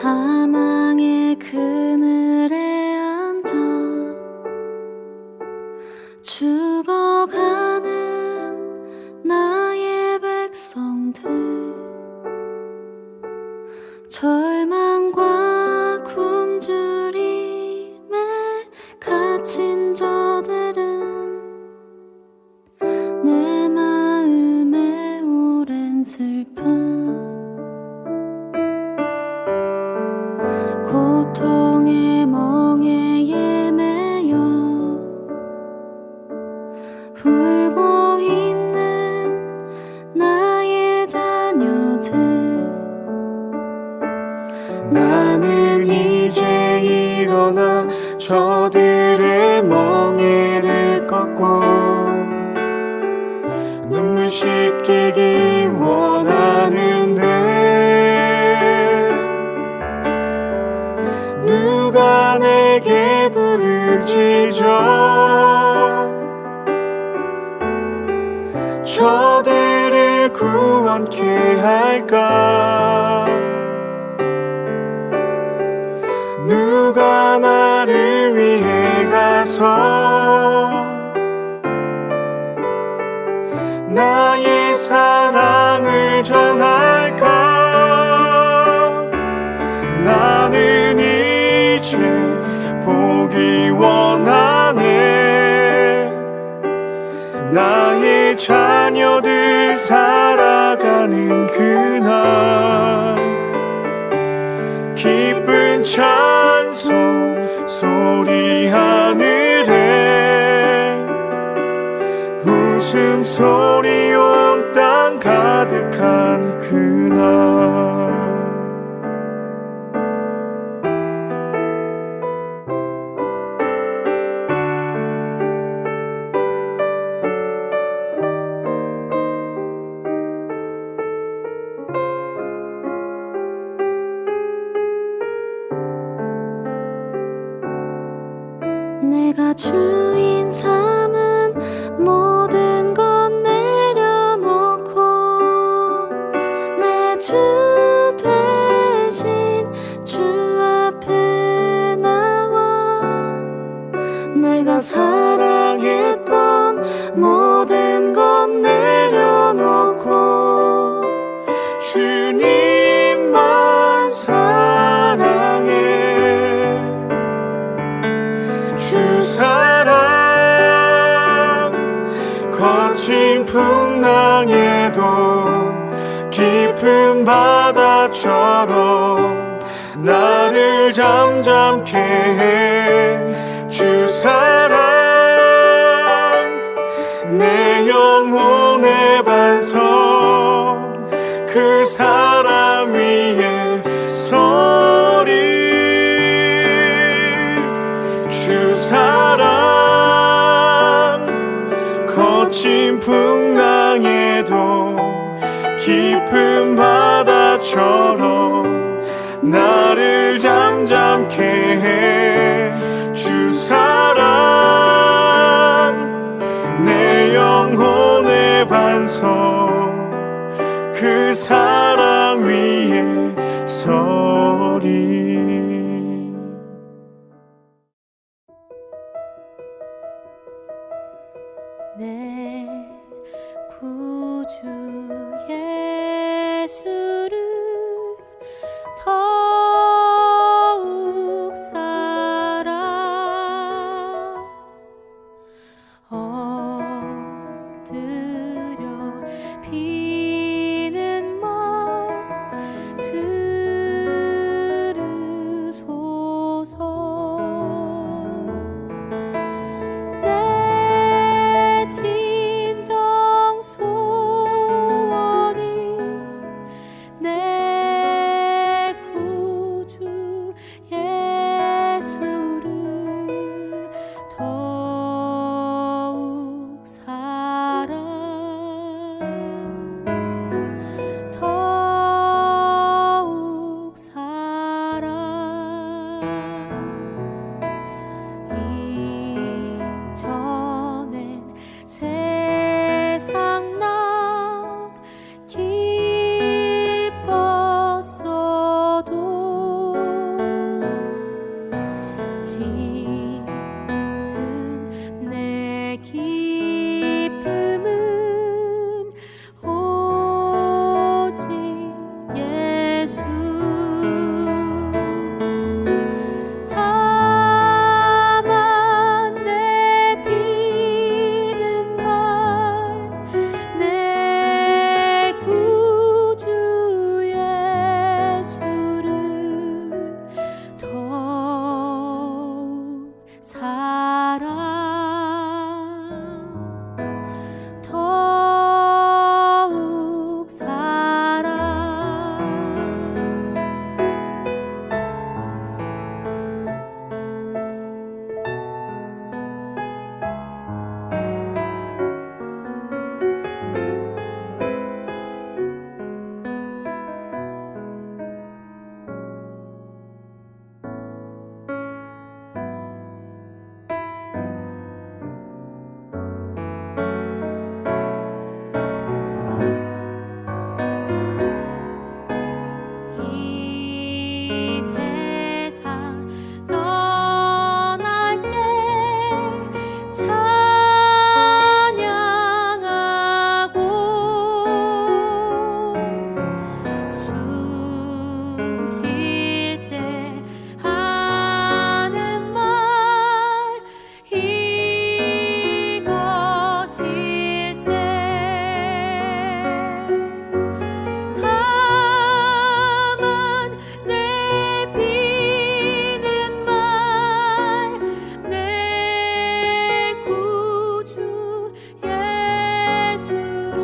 사망의 그늘에 앉아 죽어가는 나의 백성들, 절망과 굶주림에 갇힌 저들은 내 마음의 오랜 슬픔, 고통의 멍에에 매여 울고 있는 나의 자녀들, 나는 이제 일어나 저들의 멍에를 꺾고 눈물 씻기기 원하는데, 누가 내게 부르짖어 저들을 구원케 할까? 누가 나를 위해 가서 나의 사랑을 전할까? 나는 이제 보기 원하네. 나의 자녀들 살아가는 그날, 기쁜 찬송 소리 하늘에 웃음소리 온 땅 가득한 그날. 내가 주인 삼은 모든 것 내려놓고 내 주 되신 주 앞에 나와 내가 사랑했던 모든 것 내려놓고 주님만 사랑해. 주 사랑 거친 풍랑에도 깊은 바다처럼 나를 잠잠케 해. 주 사랑 내 영혼의 반석, 그 사랑 위에 서리. 주 사랑 거친 풍랑에도 깊은 바다처럼 나를 잠잠케 해. 주 사랑 내 영혼의 반석, 그 사랑 위에 서리. 내 구주 예수를 더욱 사랑, 엎드려 비는 말 들으소서. 진정 소원이 내 구주 예수를 더욱 사랑, 더욱 사랑. 이전엔 세상 나 기뻤어도 더욱 살아 이 세상 떠날 때 찬양하고 숨질 때 하는 말 이것일세 다만 내 비는 말 내 구주 예수를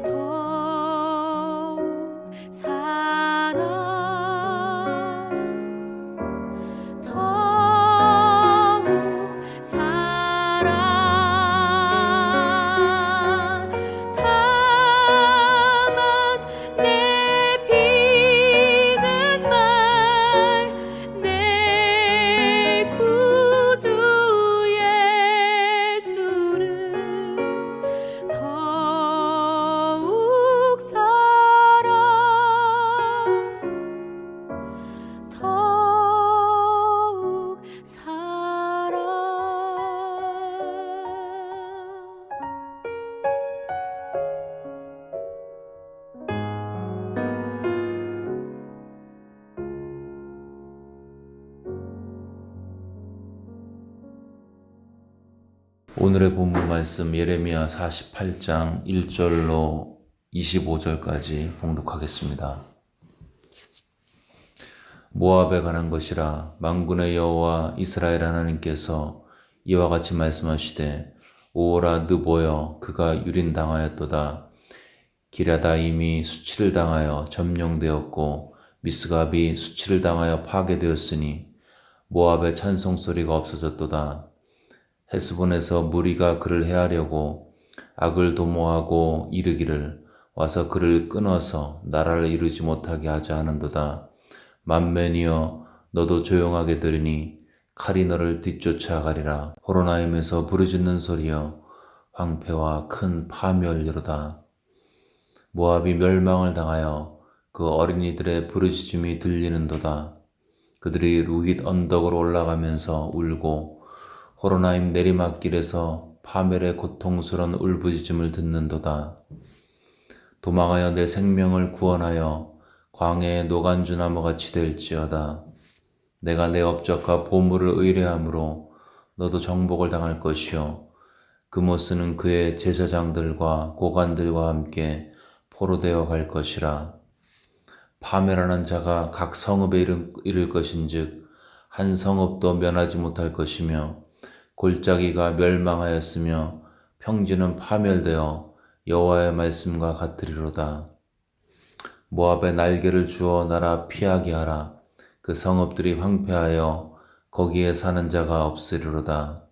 더욱 살아 더욱 살아 다만 내 비는 말 내 구주 예수를 더욱 살아 더욱 살아 오늘의 본문 말씀 예레미야 48장 1절로 25절까지 봉독하겠습니다. 모압에 관한 것이라 만군의 여호와 이스라엘 하나님께서 이와 같이 말씀하시되 오라 느보여 그가 유린당하였도다. 기랴다임이 수치를 당하여 점령되었고 미스갑이 수치를 당하여 파괴되었으니 모압의 찬송소리가 없어졌도다. 헤스본에서 무리가 그를 해하려고 악을 도모하고 이르기를 와서 그를 끊어서 나라를 이루지 못하게 하자 하는도다. 만면이여 너도 조용하게 들으니 칼이 너를 뒤쫓아가리라. 호로나임에서 부르짖는 소리여 황폐와 큰 파멸이로다. 모압이 멸망을 당하여 그 어린이들의 부르짖음이 들리는도다. 그들이 루힛 언덕으로 올라가면서 울고 호로나임 내리막길에서 파멸의 고통스러운 울부짖음을 듣는도다. 도망하여 내 생명을 구원하여 광야의 노간주 나무같이 될지어다. 내가 내 업적과 보물을 의뢰함으로 너도 정복을 당할 것이요 그모스는 그의 제사장들과 고관들과 함께 포로되어 갈 것이라. 파멸하는 자가 각 성읍에 이를 것인즉 한 성읍도 면하지 못할 것이며 골짜기가 멸망하였으며 평지는 파멸되어 여호와의 말씀과 같으리로다. 모압에 날개를 주어 날아 피하게 하라. 그 성읍들이 황폐하여 거기에 사는 자가 없으리로다.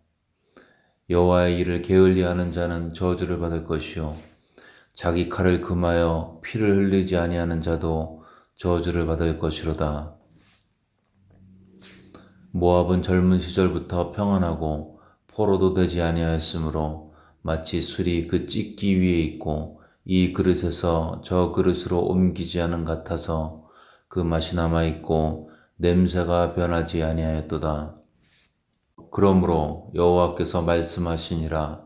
여호와의 일을 게을리하는 자는 저주를 받을 것이요 자기 칼을 금하여 피를 흘리지 아니하는 자도 저주를 받을 것이로다. 모압은 젊은 시절부터 평안하고 포로도 되지 아니하였으므로 마치 술이 그 찢기 위에 있고 이 그릇에서 저 그릇으로 옮기지 않은 같아서 그 맛이 남아있고 냄새가 변하지 아니하였도다. 그러므로 여호와께서 말씀하시니라.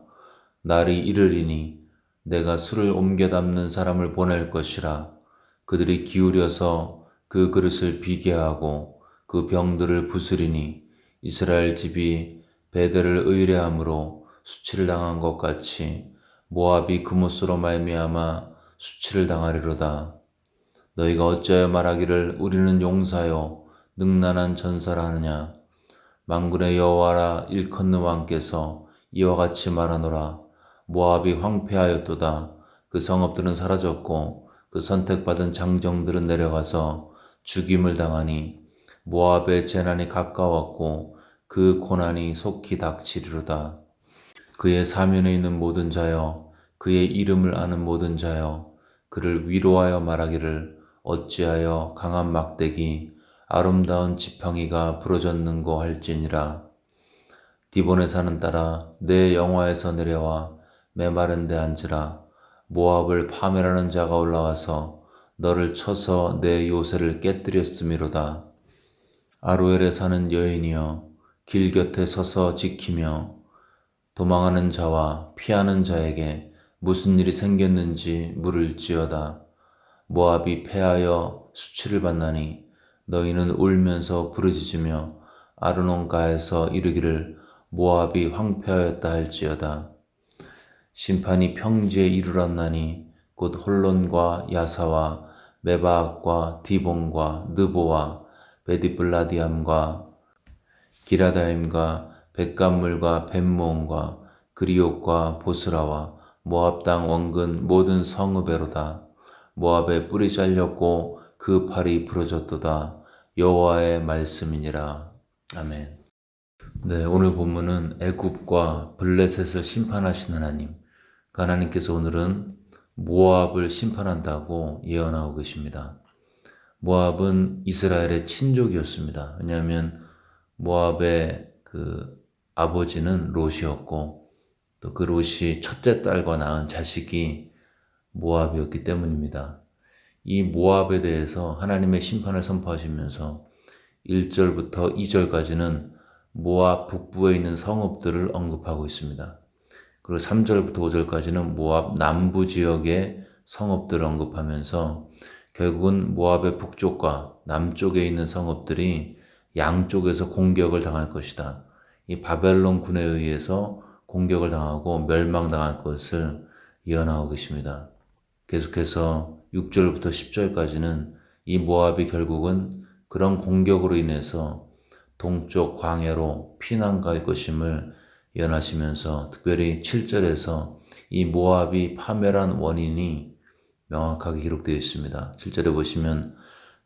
날이 이르리니 내가 술을 옮겨 담는 사람을 보낼 것이라. 그들이 기울여서 그 그릇을 비게 하고 그 병들을 부수리니 이스라엘 집이 베델을 의뢰함으로 수치를 당한 것 같이 모압이 그못으로 말미암아 수치를 당하리로다. 너희가 어찌하여 말하기를 우리는 용사요 능란한 전사라 하느냐. 만군의 여호와라 일컫는 왕께서 이와 같이 말하노라. 모압이 황폐하였도다. 그 성읍들은 사라졌고 그 선택받은 장정들은 내려가서 죽임을 당하니 모압의 재난이 가까웠고 그 고난이 속히 닥치리로다. 그의 사면에 있는 모든 자여, 그의 이름을 아는 모든 자여, 그를 위로하여 말하기를 어찌하여 강한 막대기 아름다운 지팡이가 부러졌는고 할지니라. 디본에 사는 딸아, 내 영화에서 내려와 메마른 데 앉으라. 모압을 파멸하는 자가 올라와서 너를 쳐서 내 요새를 깨뜨렸음이로다. 아로엘에 사는 여인이여, 길 곁에 서서 지키며 도망하는 자와 피하는 자에게 무슨 일이 생겼는지 물을지어다. 모압이 패하여 수치를 받나니 너희는 울면서 부르짖으며 아르논가에서 이르기를 모압이 황폐하였다 할지어다. 심판이 평지에 이르렀나니 곧 홀론과 야사와 메바악과 디본과 느보와 베디블라디암과 기라다임과 백간물과 벳모온과 그리옥과 보스라와 모압 땅 원근 모든 성읍에로다. 모압의 뿔이 잘렸고 그 팔이 부러졌도다. 여호와의 말씀이니라. 아멘. 네, 오늘 본문은 애굽과 블레셋을 심판하신 하나님, 하나님께서 오늘은 모압을 심판한다고 예언하고 계십니다. 모압은 이스라엘의 친족이었습니다. 왜냐하면 모압의 그 아버지는 롯이었고 또 그 롯이 첫째 딸과 낳은 자식이 모압이었기 때문입니다. 이 모압에 대해서 하나님의 심판을 선포하시면서 1절부터 2절까지는 모압 북부에 있는 성읍들을 언급하고 있습니다. 그리고 3절부터 5절까지는 모압 남부 지역의 성읍들을 언급하면서 결국은 모압의 북쪽과 남쪽에 있는 성읍들이 양쪽에서 공격을 당할 것이다. 이 바벨론 군에 의해서 공격을 당하고 멸망당할 것을 예언하고 계십니다. 계속해서 6절부터 10절까지는 이 모압이 결국은 그런 공격으로 인해서 동쪽 광야로 피난 갈 것임을 예언하시면서 특별히 7절에서 이 모압이 파멸한 원인이 명확하게 기록되어 있습니다. 7절에 보시면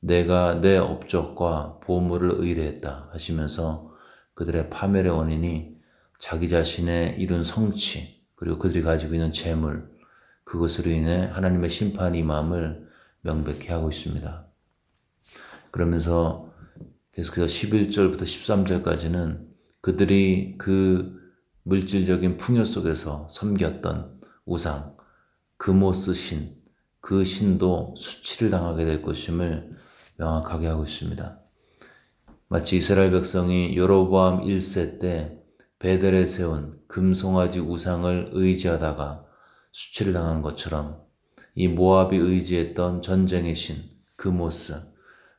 내가 내 업적과 보물을 의뢰했다 하시면서 그들의 파멸의 원인이 자기 자신의 이룬 성취 그리고 그들이 가지고 있는 재물 그것으로 인해 하나님의 심판이 임함을 명백히 하고 있습니다. 그러면서 계속해서 11절부터 13절까지는 그들이 그 물질적인 풍요 속에서 섬겼던 우상, 그모스 신, 그 신도 수치를 당하게 될 것임을 명확하게 하고 있습니다. 마치 이스라엘 백성이 여로보암 1세 때 베델에 세운 금송아지 우상을 의지하다가 수치를 당한 것처럼 이 모압이 의지했던 전쟁의 신, 그모스,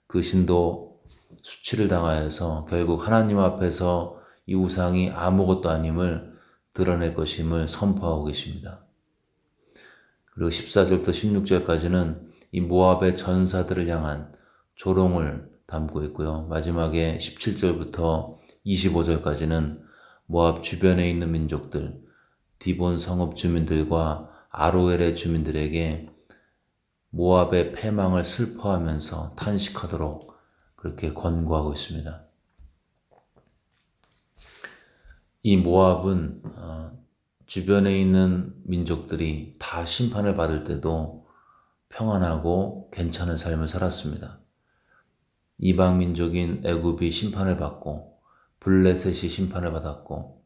그 신도 수치를 당하여서 결국 하나님 앞에서 이 우상이 아무것도 아님을 드러낼 것임을 선포하고 계십니다. 그리고 14절부터 16절까지는 이 모압의 전사들을 향한 조롱을 담고 있고요. 마지막에 17절부터 25절까지는 모압 주변에 있는 민족들, 디본 성읍 주민들과 아로엘의 주민들에게 모압의 패망을 슬퍼하면서 탄식하도록 그렇게 권고하고 있습니다. 이 모압은 주변에 있는 민족들이 다 심판을 받을 때도 평안하고 괜찮은 삶을 살았습니다. 이방 민족인 애굽이 심판을 받고 블레셋이 심판을 받았고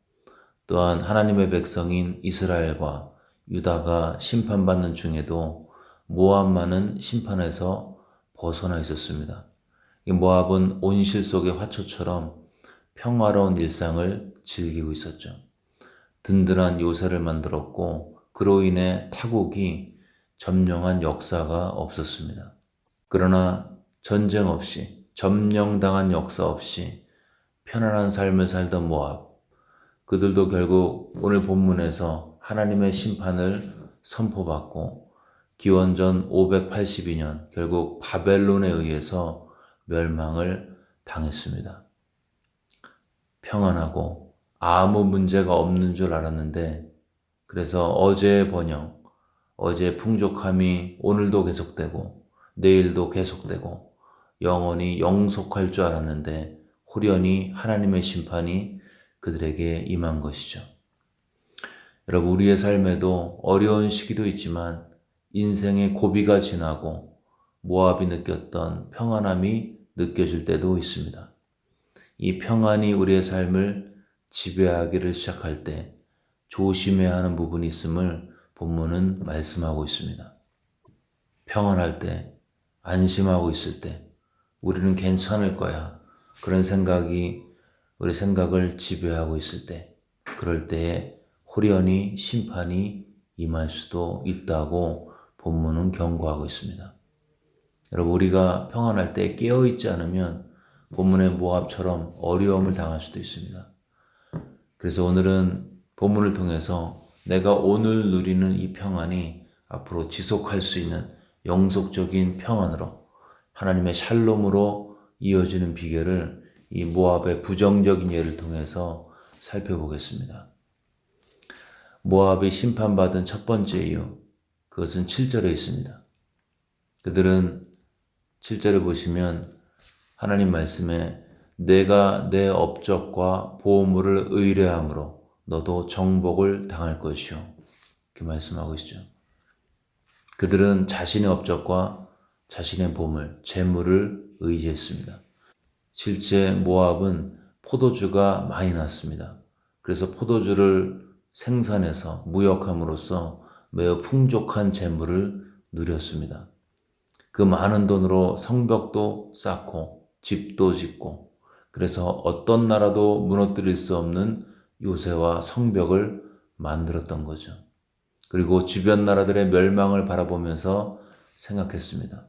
또한 하나님의 백성인 이스라엘과 유다가 심판받는 중에도 모압만은 심판에서 벗어나 있었습니다. 이 모압은 온실 속의 화초처럼 평화로운 일상을 즐기고 있었죠. 든든한 요새를 만들었고 그로 인해 타국이 점령한 역사가 없었습니다. 그러나 전쟁 없이 점령당한 역사 없이 편안한 삶을 살던 모압, 그들도 결국 오늘 본문에서 하나님의 심판을 선포받고 기원전 582년 결국 바벨론에 의해서 멸망을 당했습니다. 평안하고 아무 문제가 없는 줄 알았는데, 그래서 어제의 번영, 어제의 풍족함이 오늘도 계속되고 내일도 계속되고 영원히 영속할 줄 알았는데 홀연히 하나님의 심판이 그들에게 임한 것이죠. 여러분, 우리의 삶에도 어려운 시기도 있지만 인생의 고비가 지나고 모압이 느꼈던 평안함이 느껴질 때도 있습니다. 이 평안이 우리의 삶을 지배하기를 시작할 때 조심해야 하는 부분이 있음을 본문은 말씀하고 있습니다. 평안할 때, 안심하고 있을 때 우리는 괜찮을 거야, 그런 생각이 우리 생각을 지배하고 있을 때, 그럴 때에 홀연히 심판이 임할 수도 있다고 본문은 경고하고 있습니다. 여러분, 우리가 평안할 때 깨어있지 않으면 본문의 모압처럼 어려움을 당할 수도 있습니다. 그래서 오늘은 본문을 통해서 내가 오늘 누리는 이 평안이 앞으로 지속할 수 있는 영속적인 평안으로, 하나님의 샬롬으로 이어지는 비결을 이 모압의 부정적인 예를 통해서 살펴보겠습니다. 모압이 심판받은 첫 번째 이유, 그것은 7절에 있습니다. 그들은 7절을 보시면 하나님 말씀에 내가 내 업적과 보물을 의뢰함으로 너도 정복을 당할 것이요, 이렇게 말씀하고 계시죠. 그들은 자신의 업적과 자신의 보물, 재물을 의지했습니다. 실제 모압은 포도주가 많이 났습니다. 그래서 포도주를 생산해서 무역함으로써 매우 풍족한 재물을 누렸습니다. 그 많은 돈으로 성벽도 쌓고 집도 짓고, 그래서 어떤 나라도 무너뜨릴 수 없는 요새와 성벽을 만들었던 거죠. 그리고 주변 나라들의 멸망을 바라보면서 생각했습니다.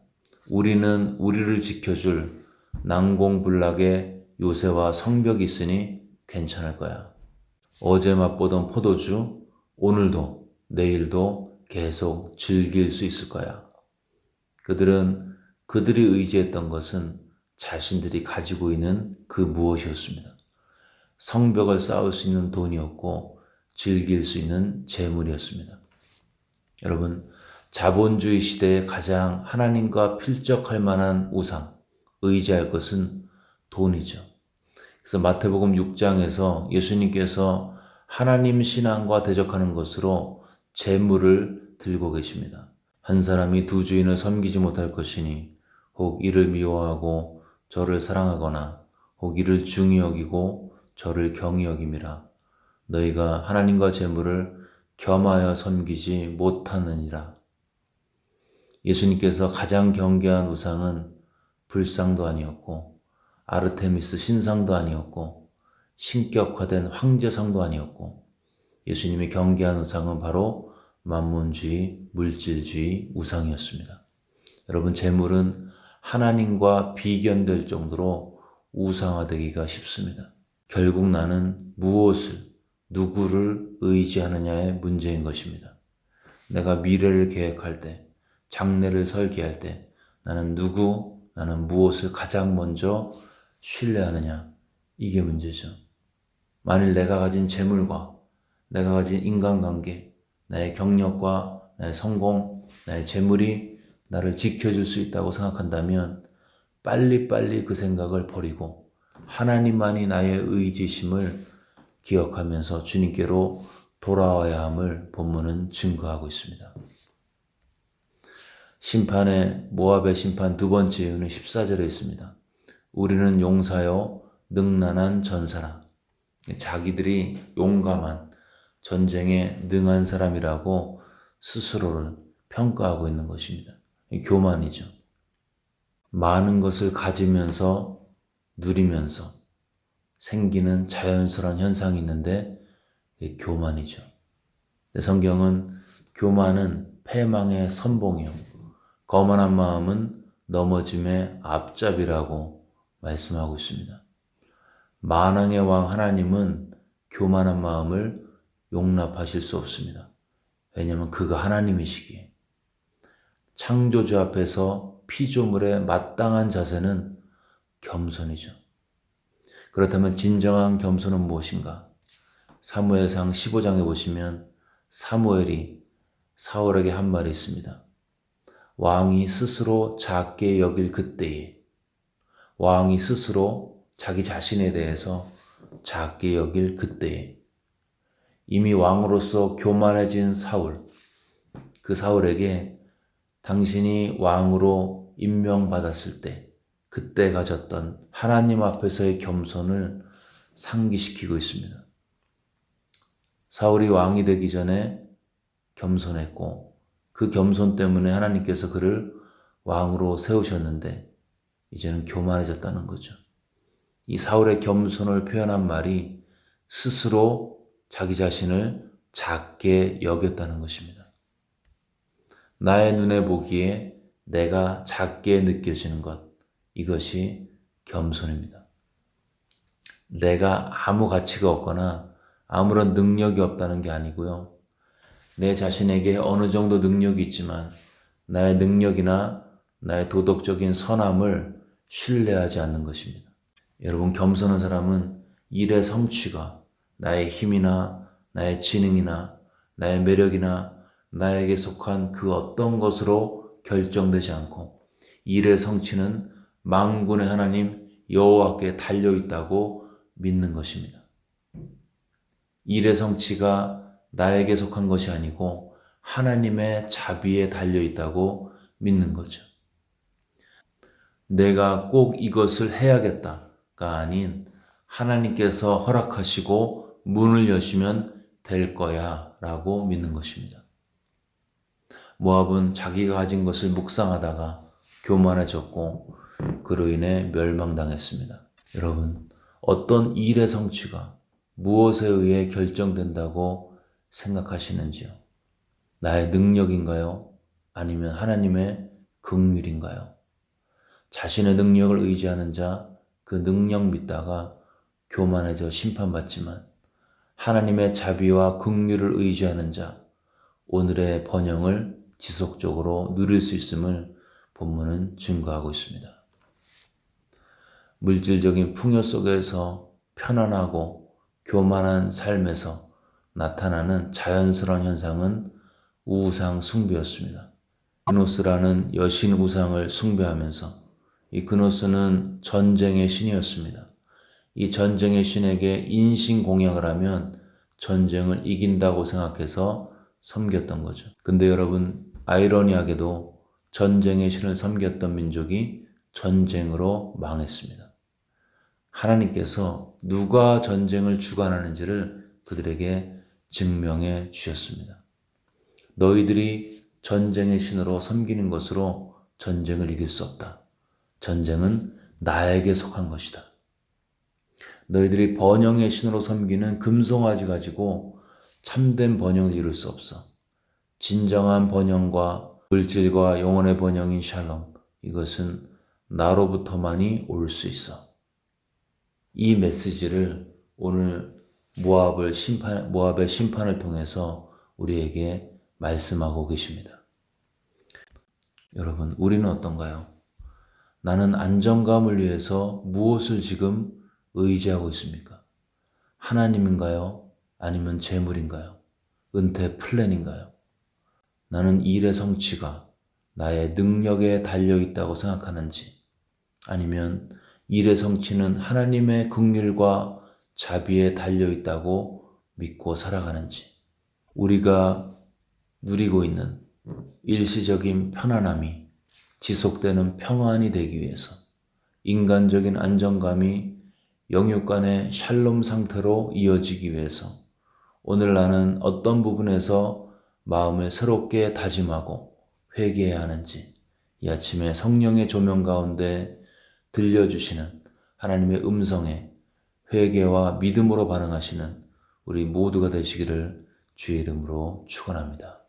우리는 우리를 지켜줄 난공불락의 요새와 성벽이 있으니 괜찮을 거야. 어제 맛보던 포도주, 오늘도 내일도 계속 즐길 수 있을 거야. 그들은 그들이 의지했던 것은 자신들이 가지고 있는 그 무엇이었습니다. 성벽을 쌓을 수 있는 돈이었고 즐길 수 있는 재물이었습니다. 여러분, 자본주의 시대에 가장 하나님과 필적할 만한 우상, 의지할 것은 돈이죠. 그래서 마태복음 6장에서 예수님께서 하나님 신앙과 대적하는 것으로 재물을 들고 계십니다. 한 사람이 두 주인을 섬기지 못할 것이니 혹 이를 미워하고 저를 사랑하거나 혹 이를 중히 여기고 저를 경히 여김이라. 너희가 하나님과 재물을 겸하여 섬기지 못하느니라. 예수님께서 가장 경계한 우상은 불상도 아니었고 아르테미스 신상도 아니었고 신격화된 황제상도 아니었고, 예수님이 경계한 우상은 바로 만몬주의, 물질주의 우상이었습니다. 여러분, 재물은 하나님과 비견될 정도로 우상화되기가 쉽습니다. 결국 나는 무엇을, 누구를 의지하느냐의 문제인 것입니다. 내가 미래를 계획할 때, 장래를 설계할 때 나는 나는 무엇을 가장 먼저 신뢰하느냐, 이게 문제죠. 만일 내가 가진 재물과 내가 가진 인간관계, 나의 경력과 나의 성공, 나의 재물이 나를 지켜줄 수 있다고 생각한다면 빨리빨리 그 생각을 버리고 하나님만이 나의 의지심을 기억하면서 주님께로 돌아와야 함을 본문은 증거하고 있습니다. 모압의 심판 두 번째 이유는 14절에 있습니다. 우리는 용사요 능란한 전사라. 자기들이 용감한, 전쟁에 능한 사람이라고 스스로를 평가하고 있는 것입니다. 교만이죠. 많은 것을 가지면서 누리면서 생기는 자연스러운 현상이 있는데 교만이죠. 성경은 교만은 패망의 선봉이요 거만한 마음은 넘어짐의 앞잡이라고 말씀하고 있습니다. 만왕의 왕 하나님은 교만한 마음을 용납하실 수 없습니다. 왜냐하면 그가 하나님이시기에. 창조주 앞에서 피조물의 마땅한 자세는 겸손이죠. 그렇다면 진정한 겸손은 무엇인가? 사무엘상 15장에 보시면 사무엘이 사울에게 한 말이 있습니다. 왕이 스스로 작게 여길 그때에, 왕이 스스로 자기 자신에 대해서 작게 여길 그때에, 이미 왕으로서 교만해진 사울, 그 사울에게 당신이 왕으로 임명받았을 때 그때 가졌던 하나님 앞에서의 겸손을 상기시키고 있습니다. 사울이 왕이 되기 전에 겸손했고 그 겸손 때문에 하나님께서 그를 왕으로 세우셨는데 이제는 교만해졌다는 거죠. 이 사울의 겸손을 표현한 말이 스스로 자기 자신을 작게 여겼다는 것입니다. 나의 눈에 보기에 내가 작게 느껴지는 것, 이것이 겸손입니다. 내가 아무 가치가 없거나 아무런 능력이 없다는 게 아니고요. 내 자신에게 어느 정도 능력이 있지만 나의 능력이나 나의 도덕적인 선함을 신뢰하지 않는 것입니다. 여러분, 겸손한 사람은 일의 성취가 나의 힘이나 나의 지능이나 나의 매력이나 나에게 속한 그 어떤 것으로 결정되지 않고 일의 성취는 만군의 하나님 여호와께 달려있다고 믿는 것입니다. 일의 성취가 나에게 속한 것이 아니고 하나님의 자비에 달려있다고 믿는 거죠. 내가 꼭 이것을 해야겠다가 아닌 하나님께서 허락하시고 문을 여시면 될 거야 라고 믿는 것입니다. 모압은 자기가 가진 것을 묵상하다가 교만해졌고 그로 인해 멸망당했습니다. 여러분, 어떤 일의 성취가 무엇에 의해 결정된다고 생각하시는지요? 나의 능력인가요? 아니면 하나님의 긍휼인가요? 자신의 능력을 의지하는 자, 그 능력 믿다가 교만해져 심판받지만 하나님의 자비와 긍휼을 의지하는 자, 오늘의 번영을 지속적으로 누릴 수 있음을 본문은 증거하고 있습니다. 물질적인 풍요 속에서 편안하고 교만한 삶에서 나타나는 자연스러운 현상은 우상 숭배였습니다. 그노스라는 여신 우상을 숭배하면서 이 그노스는 전쟁의 신이었습니다. 이 전쟁의 신에게 인신공양을 하면 전쟁을 이긴다고 생각해서 섬겼던 거죠. 근데 여러분, 아이러니하게도 전쟁의 신을 섬겼던 민족이 전쟁으로 망했습니다. 하나님께서 누가 전쟁을 주관하는지를 그들에게 증명해 주셨습니다. 너희들이 전쟁의 신으로 섬기는 것으로 전쟁을 이길 수 없다. 전쟁은 나에게 속한 것이다. 너희들이 번영의 신으로 섬기는 금송아지 가지고 참된 번영을 이룰 수 없어. 진정한 번영과 물질과 영혼의 번영인 샬롬, 이것은 나로부터만이 올 수 있어. 이 메시지를 오늘 모압의 심판을 통해서 우리에게 말씀하고 계십니다. 여러분, 우리는 어떤가요? 나는 안정감을 위해서 무엇을 지금 의지하고 있습니까? 하나님인가요? 아니면 재물인가요? 은퇴 플랜인가요? 나는 일의 성취가 나의 능력에 달려있다고 생각하는지, 아니면 일의 성취는 하나님의 긍휼과 자비에 달려있다고 믿고 살아가는지, 우리가 누리고 있는 일시적인 편안함이 지속되는 평안이 되기 위해서, 인간적인 안정감이 영육 간의 샬롬 상태로 이어지기 위해서 오늘 나는 어떤 부분에서 마음을 새롭게 다짐하고 회개해야 하는지, 이 아침에 성령의 조명 가운데 들려주시는 하나님의 음성에 회개와 믿음으로 반응하시는 우리 모두가 되시기를 주의 이름으로 축원합니다.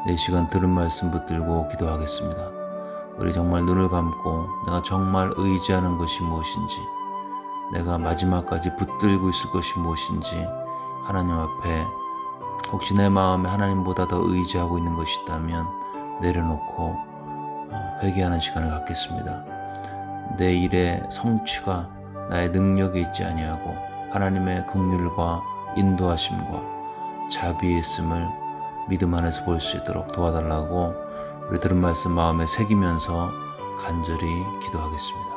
이 시간 들은 말씀 붙들고 기도하겠습니다. 우리 정말 눈을 감고 내가 정말 의지하는 것이 무엇인지, 내가 마지막까지 붙들고 있을 것이 무엇인지 하나님 앞에, 혹시 내 마음에 하나님보다 더 의지하고 있는 것이 있다면 내려놓고 회개하는 시간을 갖겠습니다. 내 일의 성취가 나의 능력에 있지 아니하고 하나님의 긍휼과 인도하심과 자비에 있음을 믿음 안에서 볼 수 있도록 도와달라고 우리 들은 말씀 마음에 새기면서 간절히 기도하겠습니다.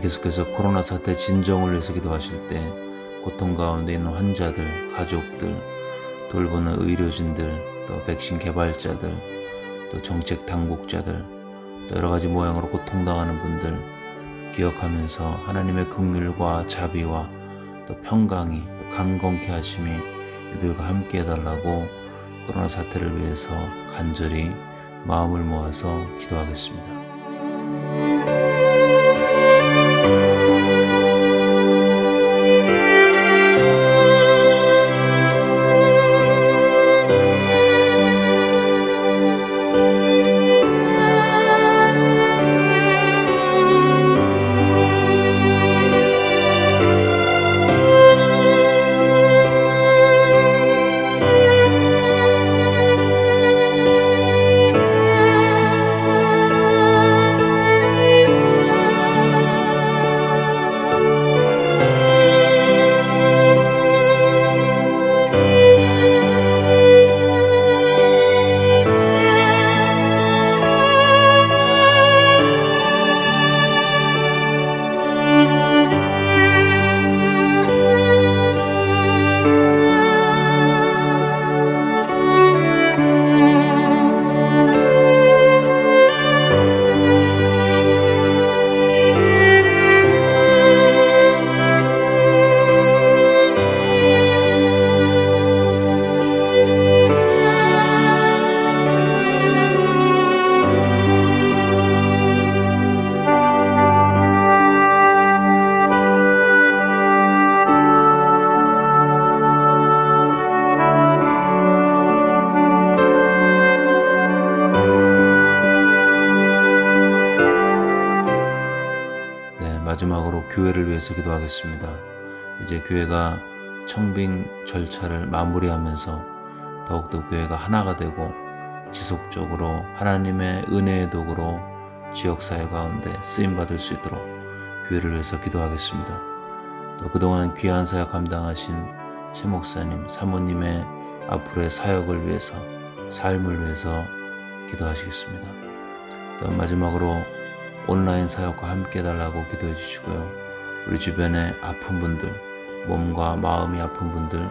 계속해서 코로나 사태 진정을 위해서 기도하실 때 고통 가운데 있는 환자들, 가족들, 돌보는 의료진들, 또 백신 개발자들, 또 정책 당국자들, 또 여러 가지 모양으로 고통당하는 분들 기억하면서 하나님의 긍휼과 자비와 또 평강이 또 강건케 하심이 이들과 함께 해달라고 코로나 사태를 위해서 간절히 마음을 모아서 기도하겠습니다. 마지막으로 교회를 위해서 기도하겠습니다. 이제 교회가 청빙 절차를 마무리하면서 더욱더 교회가 하나가 되고 지속적으로 하나님의 은혜의 도구로 지역사회 가운데 쓰임받을 수 있도록 교회를 위해서 기도하겠습니다. 또 그동안 귀한 사역 감당하신 최 목사님, 사모님의 앞으로의 사역을 위해서, 삶을 위해서 기도하시겠습니다. 또 마지막으로 온라인 사역과 함께 해달라고 기도해 주시고요. 우리 주변에 아픈 분들, 몸과 마음이 아픈 분들,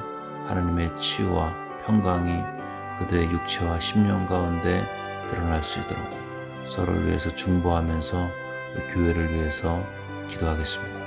하나님의 치유와 평강이 그들의 육체와 심령 가운데 드러날 수 있도록 서로를 위해서 중보하면서 교회를 위해서 기도하겠습니다.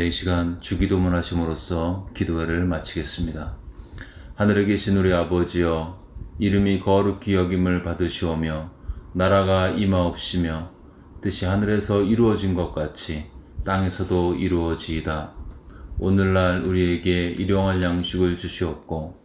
이 시간 주기도문 하심으로써 기도회를 마치겠습니다. 하늘에 계신 우리 아버지여, 이름이 거룩히 여김을 받으시오며 나라가 임하옵시며 뜻이 하늘에서 이루어진 것 같이 땅에서도 이루어지이다. 오늘날 우리에게 일용할 양식을 주시옵고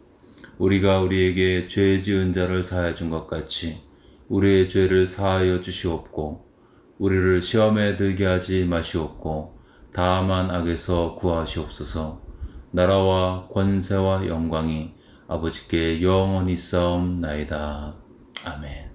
우리가 우리에게 죄 지은 자를 사하여 준 것 같이 우리의 죄를 사하여 주시옵고 우리를 시험에 들게 하지 마시옵고 다만 악에서 구하시옵소서. 나라와 권세와 영광이 아버지께 영원히 싸움나이다. 아멘.